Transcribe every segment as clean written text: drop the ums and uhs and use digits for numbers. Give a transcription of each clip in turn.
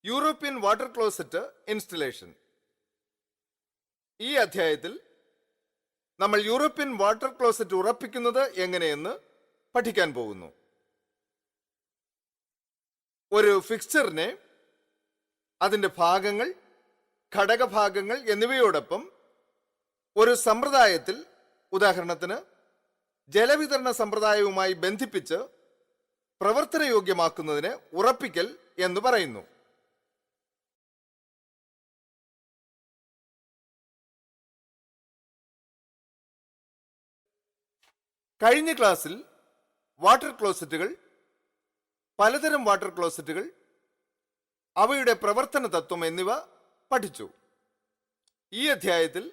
European water closet installation. ഈ അധ്യായത്തിൽ നമ്മൾ യൂറോപ്യൻ വാട്ടർ ക്ലോസറ്റ് ഉറപ്പിക്കുന്നത് എങ്ങനെയെന്ന് പഠിക്കാൻ പോകുന്നു. ഒരു ഫിക്സ്ചറിനെ അതിൻ്റെ ഭാഗങ്ങൾ, ഘടകഭാഗങ്ങൾ എന്നിവയോടൊപ്പം ഒരു സമ്പ്രദായത്തിൽ, ഉദാഹരണത്തിന് ജലവിതരണ സമ്പ്രദായവുമായി ബന്ധിപ്പിച്ച് പ്രവർത്തനയോഗ്യമാക്കുന്നതിന് ഉറപ്പിക്കൽ എന്ന് പറയുന്നു. കഴിഞ്ഞ ക്ലാസ്സിൽ വാട്ടർ ക്ലോസറ്റുകൾ, പലതരം വാട്ടർ ക്ലോസറ്റുകൾ, അവയുടെ പ്രവർത്തന തത്വം എന്നിവ പഠിച്ചു. ഈ അധ്യായത്തിൽ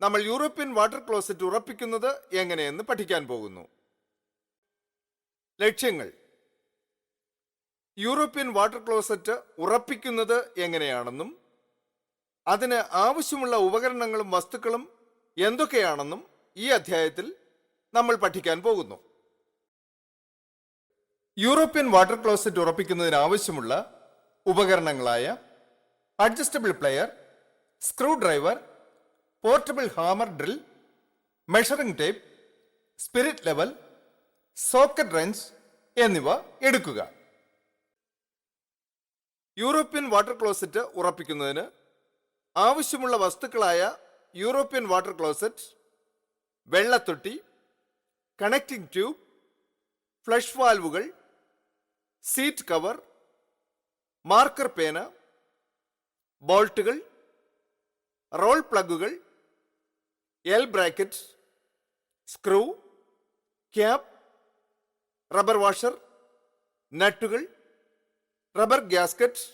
നമ്മൾ യൂറോപ്യൻ വാട്ടർ ക്ലോസറ്റ് ഉറപ്പിക്കുന്നത് എങ്ങനെയെന്ന് പഠിക്കാൻ പോകുന്നു. ലക്ഷ്യങ്ങൾ: യൂറോപ്യൻ വാട്ടർ ക്ലോസറ്റ് ഉറപ്പിക്കുന്നത് എങ്ങനെയാണെന്നും അതിന് ആവശ്യമുള്ള ഉപകരണങ്ങളും വസ്തുക്കളും എന്തൊക്കെയാണെന്നും ഈ അധ്യായത്തിൽ നമ്മൾ പഠിക്കാൻ പോകുന്നു. യൂറോപ്യൻ വാട്ടർ ക്ലോസറ്റ് ഉറപ്പിക്കുന്നതിന് ആവശ്യമുള്ള ഉപകരണങ്ങളായ adjustable plier, screwdriver, portable hammer drill, measuring tape, spirit level, socket wrench എന്നിവ എടുക്കുക. യൂറോപ്യൻ വാട്ടർ ക്ലോസറ്റ് ഉറപ്പിക്കുന്നതിന് ആവശ്യമുള്ള വസ്തുക്കളായ യൂറോപ്യൻ വാട്ടർ ക്ലോസറ്റ്, വെള്ളത്തൊട്ടി, കണക്റ്റിംഗ് ട്യൂബ്, ഫ്ലഷ് വാൽവുകൾ, സീറ്റ് കവർ, മാർക്കർ പേന, ബോൾട്ടുകൾ, റോൾ പ്ലഗുകൾ, L bracket, screw, cap, rubber washer, നട്ടുകൾ, rubber gasket,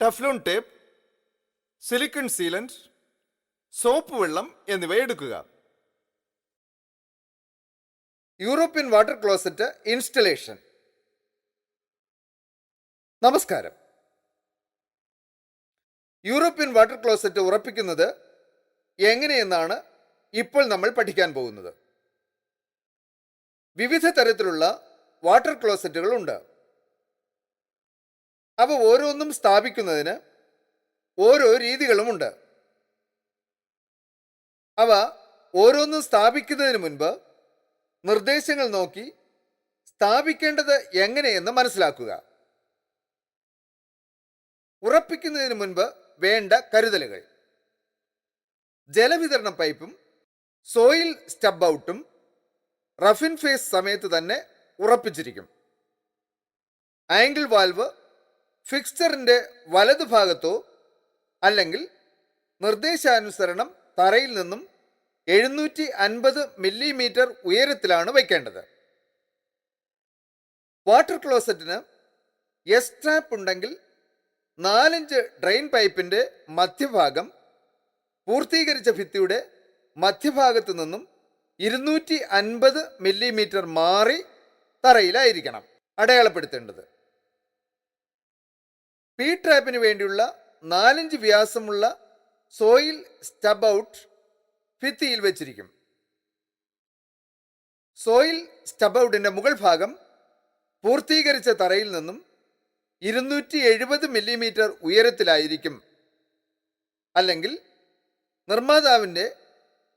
Teflon tape, silicone sealant, soap വെള്ളം എന്നിവ എടുക്കുക. European water closet installation. നമസ്കാരം. യൂറോപ്യൻ വാട്ടർ ക്ലോസറ്റ് ഉറപ്പിക്കുന്നത് എങ്ങനെയെന്നാണ് ഇപ്പോൾ നമ്മൾ പഠിക്കാൻ പോകുന്നത്. വിവിധ തരത്തിലുള്ള വാട്ടർ ക്ലോസറ്റുകൾ ഉണ്ട്. അവ ഓരോന്നും സ്ഥാപിക്കുന്നതിന് ഓരോ രീതികളുമുണ്ട്. അവ ഓരോന്നും സ്ഥാപിക്കുന്നതിന് മുൻപ് നിർദ്ദേശങ്ങൾ നോക്കി സ്ഥാപിക്കേണ്ടത് എങ്ങനെയെന്ന് മനസ്സിലാക്കുക. ഉറപ്പിക്കുന്നതിന് മുൻപ് വേണ്ട കരുതലുകൾ: ജലവിതരണ പൈപ്പും സോയിൽ സ്റ്റബ് ഔട്ടും റഫിൻ ഫേസ് സമയത്ത് തന്നെ ഉറപ്പിച്ചിരിക്കും. ആംഗിൾ വാൽവ് ഫിക്സ്ചറിന്റെ വലതുഭാഗത്തോ അല്ലെങ്കിൽ നിർദ്ദേശാനുസരണം തറയിൽ നിന്നും 750 മില്ലിമീറ്റർ ഉയരത്തിലാണ് വയ്ക്കേണ്ടത്. വാട്ടർ ക്ലോസറ്റിന് എസ് ട്രാപ്പ് ഉണ്ടെങ്കിൽ 4 ഇഞ്ച് ഡ്രെയിൻ പൈപ്പിന്റെ മധ്യഭാഗം പൂർത്തീകരിച്ച ഭിത്തിയുടെ മധ്യഭാഗത്തു നിന്നും 250 മില്ലിമീറ്റർ മാറി തറയിലായിരിക്കണം അടയാളപ്പെടുത്തേണ്ടത്. പി ട്രാപ്പിന് വേണ്ടിയുള്ള 4 ഇഞ്ച് വ്യാസമുള്ള സോയിൽ സ്റ്റബ് ഔട്ട് ഭിത്തിയിൽ വെച്ചിരിക്കും. സോയിൽ സ്റ്റബ് ഔട്ടിന്റെ മുകൾ ഭാഗം പൂർത്തീകരിച്ച തറയിൽ നിന്നും 270 മില്ലിമീറ്റർ ഉയരത്തിലായിരിക്കും. അല്ലെങ്കിൽ നിർമ്മാതാവിന്റെ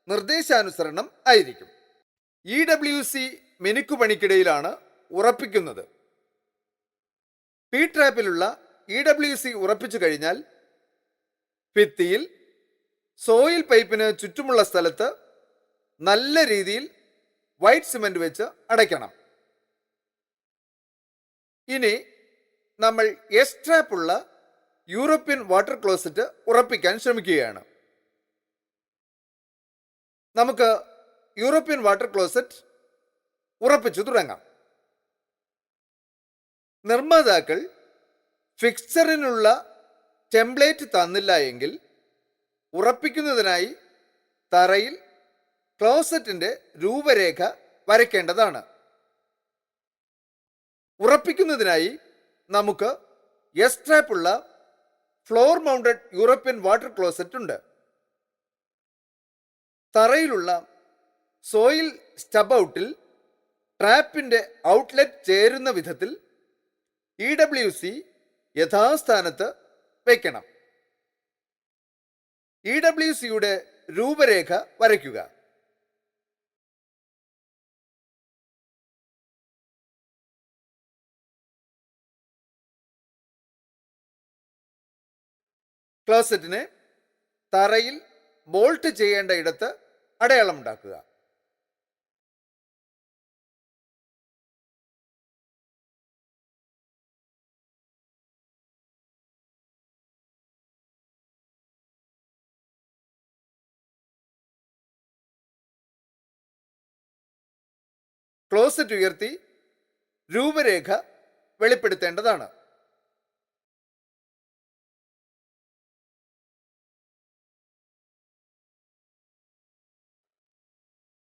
നിർദ്ദേശാനുസരണം ആയിരിക്കും. EWC മിനുക്കുപണിക്കിടയിലാണ് ഉറപ്പിക്കുന്നത്. പി ട്രാപ്പിലുള്ള EWC ഉറപ്പിച്ചു കഴിഞ്ഞാൽ ഭിത്തിയിൽ സോയിൽ പൈപ്പിന് ചുറ്റുമുള്ള സ്ഥലത്ത് നല്ല രീതിയിൽ വൈറ്റ് സിമന്റ് വെച്ച് അടയ്ക്കണം. ഇനി നമ്മൾ എസ് ട്രാപ്പ് ഉള്ള യൂറോപ്യൻ വാട്ടർ ക്ലോസറ്റ് ഉറപ്പിക്കാൻ ശ്രമിക്കുകയാണ്. നമുക്ക് യൂറോപ്യൻ വാട്ടർ ക്ലോസറ്റ് ഉറപ്പിച്ചു തുടങ്ങാം. നിർമ്മാതാക്കൾ ഫിക്സ്ചറിനുള്ള ടെംപ്ലേറ്റ് തന്നില്ല എങ്കിൽ ഉറപ്പിക്കുന്നതിനായി തറയിൽ ക്ലോസറ്റിന്റെ രൂപരേഖ വരയ്ക്കേണ്ടതാണ്. ഉറപ്പിക്കുന്നതിനായി നമുക്ക് എസ് ട്രാപ്പ് ഉള്ള floor mounted European water closet ഉണ്ട്. തറയിലുള്ള സോയിൽ സ്റ്റബ് ഔട്ടിൽ ട്രാപ്പിന്റെ ഔട്ട്ലെറ്റ് ചേരുന്ന വിധത്തിൽ EWC യഥാസ്ഥാനത്ത് വയ്ക്കണം. EWCയുടെ രൂപരേഖ വരയ്ക്കുക. ക്ലോസറ്റിനെ തറയിൽ ബോൾട്ട് ചെയ്യേണ്ട ഇടത്ത് അടയാളമുണ്ടാക്കുക. ക്ലോസറ്റ് ഉയർത്തി രൂപരേഖ വെളിപ്പെടുത്തേണ്ടതാണ്.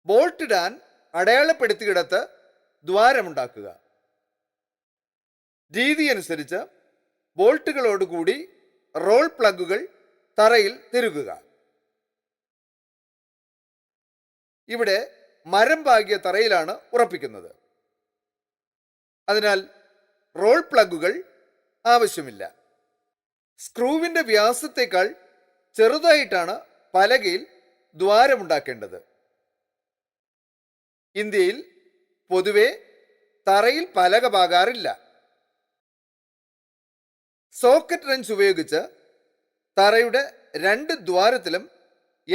ബോൾട്ട് ഇടാൻ അടയാളപ്പെടുത്തിയിടത്ത് ദ്വാരമുണ്ടാക്കുക. രീതി അനുസരിച്ച് ബോൾട്ടുകളോടുകൂടി റോൾ പ്ലഗുകൾ തറയിൽ തിരുകുക. ഇവിടെ മരം പാകിയ തറയിലാണ് ഉറപ്പിക്കുന്നത്. അതിനാൽ റോൾ പ്ലഗുകൾ ആവശ്യമില്ല. സ്ക്രൂവിന്റെ വ്യാസത്തേക്കാൾ ചെറുതായിട്ടാണ് പലകയിൽ ദ്വാരമുണ്ടാക്കേണ്ടത്. ഇന്ത്യയിൽ പൊതുവെ തറയിൽ പലക പാകാറില്ല. സോക്കറ്റ് റെഞ്ച് ഉപയോഗിച്ച് തറയുടെ 2 ദ്വാരത്തിലും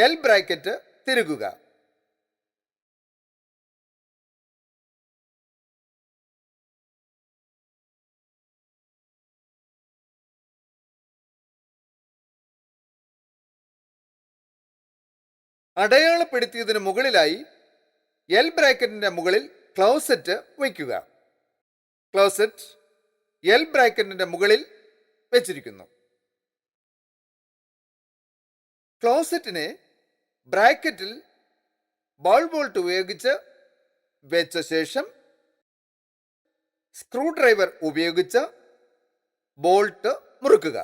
എൽ ബ്രാക്കറ്റ് തിരുകുക. അടയാളപ്പെടുത്തിയതിന് മുകളിലായി എൽ ബ്രാക്കറ്റിന്റെ മുകളിൽ ക്ലോസറ്റ് വയ്ക്കുക. ക്ലോസറ്റ് എൽ ബ്രാക്കറ്റിന്റെ മുകളിൽ വെച്ചിരിക്കുന്നു. ക്ലോസറ്റിനെ ബ്രാക്കറ്റിൽ ബോൾ ബോൾട്ട് ഉപയോഗിച്ച് വെച്ച ശേഷം സ്ക്രൂ ഡ്രൈവർ ഉപയോഗിച്ച് ബോൾട്ട് മുറുക്കുക.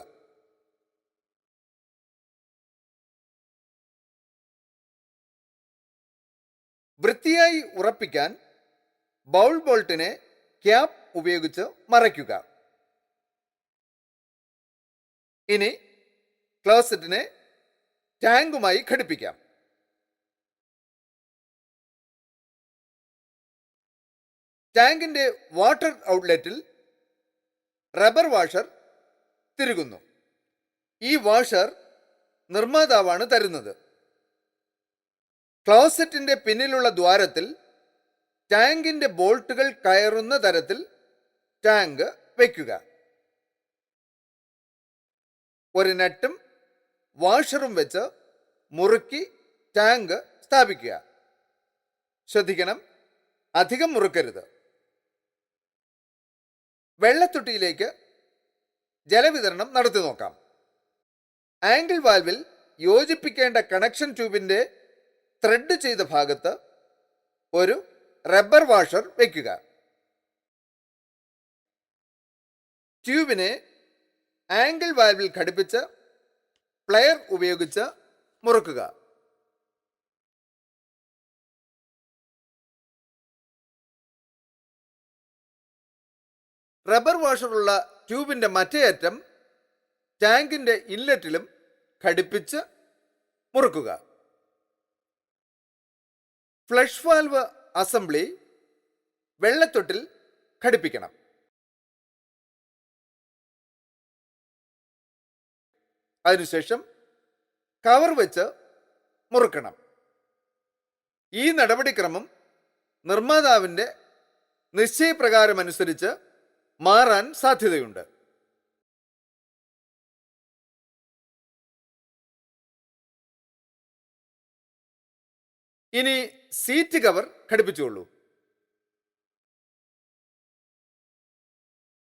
വൃത്തിയായി ഉറപ്പിക്കാൻ ബൗൾ ബോൾട്ടിനെ ക്യാപ്പ് ഉപയോഗിച്ച് മറയ്ക്കുക. ഇനി ക്ലോസറ്റിനെ ടാങ്കുമായി ഘടിപ്പിക്കാം. ടാങ്കിന്റെ വാട്ടർ ഔട്ട്ലെറ്റിൽ റബ്ബർ വാഷർ തിരുകുന്നു. ഈ വാഷർ നിർമ്മാതാവാണ് തരുന്നത്. ക്ലോസറ്റിന്റെ പിന്നിലുള്ള ദ്വാരത്തിൽ ടാങ്കിന്റെ ബോൾട്ടുകൾ കയറുന്ന തരത്തിൽ ടാങ്ക് വയ്ക്കുക. ഒരു നട്ടും വാഷറും വെച്ച് മുറുക്കി ടാങ്ക് സ്ഥാപിക്കുക. ശ്രദ്ധിക്കണം, അധികം മുറുക്കരുത്. വെള്ളത്തൊട്ടിയിലേക്ക് ജലവിതരണം നടത്തി നോക്കാം. ആംഗിൾ വാൽവിൽ യോജിപ്പിക്കേണ്ട കണക്ഷൻ ട്യൂബിന്റെ ത്രെഡ് ചെയ്ത ഭാഗത്ത് ഒരു റബ്ബർ വാഷർ വയ്ക്കുക. ട്യൂബിനെ ആംഗിൾ വാൽവിൽ ഘടിപ്പിച്ച് പ്ലെയർ ഉപയോഗിച്ച് മുറുക്കുക. റബ്ബർ വാഷറുള്ള ട്യൂബിന്റെ മറ്റേ അറ്റം ടാങ്കിന്റെ ഇൻലെറ്റിലും ഘടിപ്പിച്ച് മുറുക്കുക. ഫ്ലഷ് വാൽവ് അസംബ്ലി വെള്ളത്തൊട്ടിൽ ഘടിപ്പിക്കണം. അതിനുശേഷം കവർ വെച്ച് മുറുക്കണം. ഈ നടപടിക്രമം നിർമ്മാതാവിന്റെ നിശ്ചയപ്രകാരമനുസരിച്ച് മാറാൻ സാധ്യതയുണ്ട്. ഇനി സീറ്റ് കവർ ഘടിപ്പിച്ചുകൊള്ളൂ.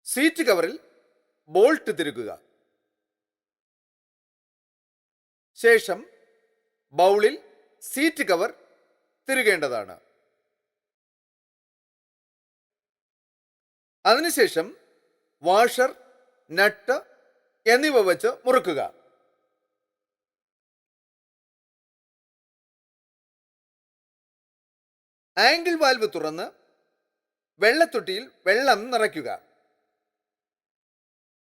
സീറ്റ് കവറിൽ ബോൾട്ട് തിരുകുക. ശേഷം ബൗളിൽ സീറ്റ് കവർ തിരുകേണ്ടതാണ്. അതിനുശേഷം വാഷർ, നട്ട് എന്നിവ വെച്ച് മുറുക്കുക. ആംഗിൾ വാൽവ് തുറന്ന് വെള്ളത്തൊട്ടിയിൽ വെള്ളം നിറയ്ക്കുക.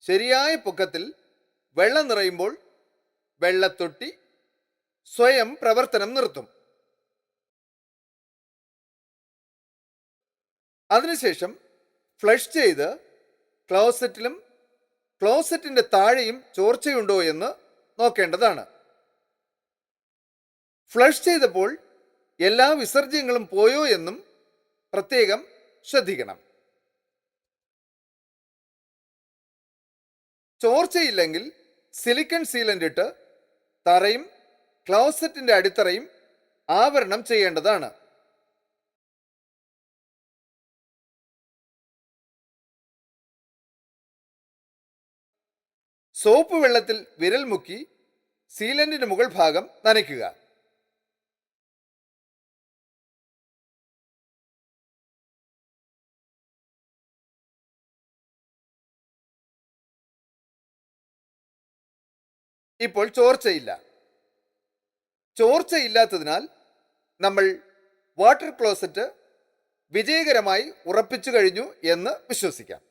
ശരിയായ പൊക്കത്തിൽ വെള്ളം നിറയുമ്പോൾ വെള്ളത്തൊട്ടി സ്വയം പ്രവർത്തനം നിർത്തും. അതിനുശേഷം ഫ്ലഷ് ചെയ്ത് ക്ലോസറ്റിലും ക്ലോസറ്റിന്റെ താഴെയും ചോർച്ചയുണ്ടോ എന്ന് നോക്കേണ്ടതാണ്. ഫ്ലഷ് ചെയ്തപ്പോൾ എല്ലാ വിസർജ്യങ്ങളും പോയോ എന്നും പ്രത്യേകം ശ്രദ്ധിക്കണം. ചോർച്ചയില്ലെങ്കിൽ സിലിക്കൺ സീലന്റ് ഇട്ട് തറയും ക്ലോസറ്റിന്റെ അടിത്തറയും ആവരണം ചെയ്യേണ്ടതാണ്. സോപ്പ് വെള്ളത്തിൽ വിരൽ മുക്കി സീലന്റിന്റെ മുകൾ ഭാഗം നനയ്ക്കുക. ഇപ്പോൾ ചോർച്ചയില്ല. ചോർച്ചയില്ലാത്തതിനാൽ നമ്മൾ വാട്ടർ ക്ലോസറ്റ് വിജയകരമായി ഉറപ്പിച്ചു കഴിഞ്ഞു എന്ന് വിശ്വസിക്കാം.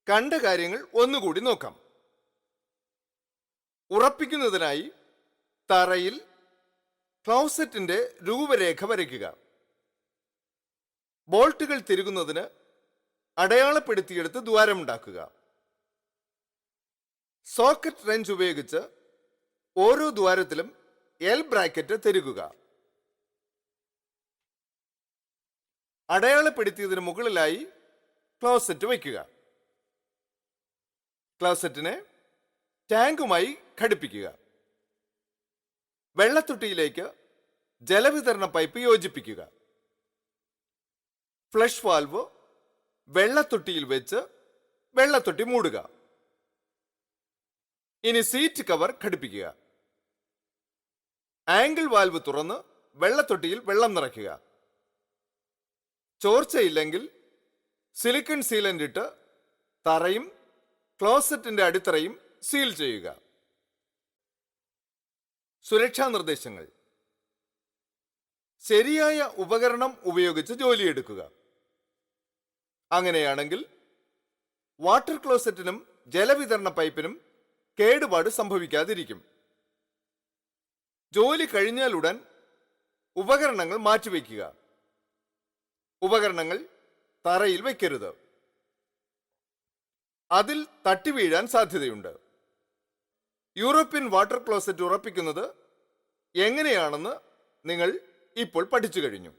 കണ്ട കാര്യങ്ങൾ ഒന്നുകൂടി നോക്കാം. ഉറപ്പിക്കുന്നതിനായി തറയിൽ ക്ലോസറ്റിന്റെ രൂപരേഖ വരയ്ക്കുക. ബോൾട്ടുകൾ തിരുകുന്നതിന് അടയാളപ്പെടുത്തിയെടുത്ത് ദ്വാരമുണ്ടാക്കുക. സോക്കറ്റ് റെഞ്ച് ഉപയോഗിച്ച് ഓരോ ദ്വാരത്തിലും എൽ ബ്രാക്കറ്റ് തിരുകുക. അടയാളപ്പെടുത്തിയതിന് മുകളിലായി ക്ലോസറ്റ് വയ്ക്കുക. ക്ലോസറ്റിനെ ടാങ്കുമായി ഘടിപ്പിക്കുക. വെള്ളത്തൊട്ടിയിലേക്ക് ജലവിതരണ പൈപ്പ് യോജിപ്പിക്കുക. ഫ്ലഷ് വാൽവ് വെള്ളത്തൊട്ടിയിൽ വെച്ച് വെള്ളത്തൊട്ടി മൂടുക. ഇനി സീറ്റ് കവർ ഘടിപ്പിക്കുക. ആംഗിൾ വാൽവ് തുറന്ന് വെള്ളത്തൊട്ടിയിൽ വെള്ളം നിറയ്ക്കുക. ചോർച്ചയില്ലെങ്കിൽ സിലിക്കൺ സീലന്റ് ഇട്ട് തറയും ക്ലോസറ്റിന്റെ അടിത്തറയും സീൽ ചെയ്യുക. സുരക്ഷാ നിർദ്ദേശങ്ങൾ: ശരിയായ ഉപകരണം ഉപയോഗിച്ച് ജോലിയെടുക്കുക. അങ്ങനെയാണെങ്കിൽ വാട്ടർ ക്ലോസറ്റിനും ജലവിതരണ പൈപ്പിനും കേടുപാട് സംഭവിക്കാതിരിക്കും. ജോലി കഴിഞ്ഞാലുടൻ ഉപകരണങ്ങൾ മാറ്റിവെക്കുക. ഉപകരണങ്ങൾ തറയിൽ വെക്കരുത്. അതിൽ തട്ടി വീഴാൻ സാധ്യതയുണ്ട്. യൂറോപ്യൻ വാട്ടർ ക്ലോസറ്റ് ഉറപ്പിക്കുന്നത് എങ്ങനെയാണെന്ന് നിങ്ങൾ ഇപ്പോൾ പഠിച്ചു കഴിഞ്ഞു.